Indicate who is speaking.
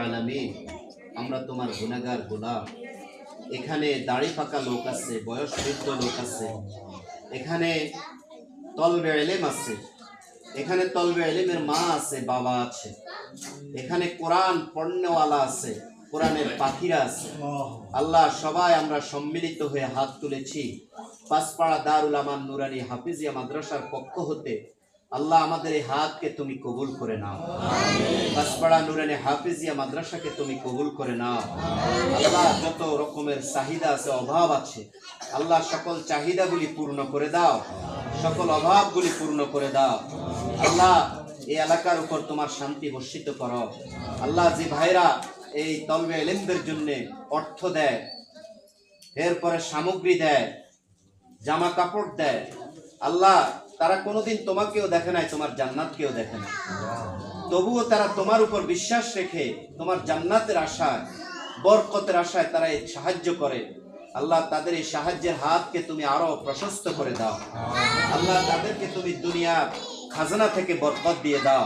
Speaker 1: আলামিন, আমরা তোমার গুনাহগার গোলাম। এখানে দাড়ি পাকা লোক আছে, বয়স বৃদ্ধ লোক আছে, এখানে তলবে ইলম আছে, এখানে তলবে ইলমের মা আছে, বাবা আছে, এখানে কোরআন পড়নেওয়ালা আছে, কোরআনের পাখিরা আছে। আল্লাহ, সবাই আমরা সম্মিলিত হয়ে হাত তুলেছি পাঁচপাড়া দারুল আমান নুরানি হাফিজিয়া মাদ্রাসার পক্ষ হতে। আল্লাহ, আমাদের এই হাতকে তুমি কবুল করে নাও। পাঁচপাড়া নুরানি হাফিজিয়া মাদ্রাসাকে তুমি কবুল করে নাও। আল্লাহ, যত রকমের চাহিদা আছে, অভাব আছে, আল্লাহ সকল চাহিদাগুলি পূর্ণ করে দাও, সকল অভাবগুলি পূর্ণ করে দাও। আল্লাহ, এই এলাকার উপর তোমার শান্তি বর্ষিত করো। আল্লাহ, যে ভাইরা এই তলবে ইলমদের জন্য অর্থ দেয়, এরপরে সামগ্রী দেয়, জামা কাপড় দেয়, আল্লাহ, তারা কোনোদিন তোমাকেও দেখে নাই, তোমার জান্নাতকেও দেখে নাই, তবুও তারা তোমার উপর বিশ্বাস রেখে তোমার জান্নাতের আশায়, বরকতের আশায় তারা এই সাহায্য করে। আল্লাহ, তাদের এই সাহায্যের হাতকে তুমি আরো প্রশস্ত করে দাও। আল্লাহ, তাদেরকে তুমি দুনিয়ার খাজানা থেকে বরকত দিয়ে দাও।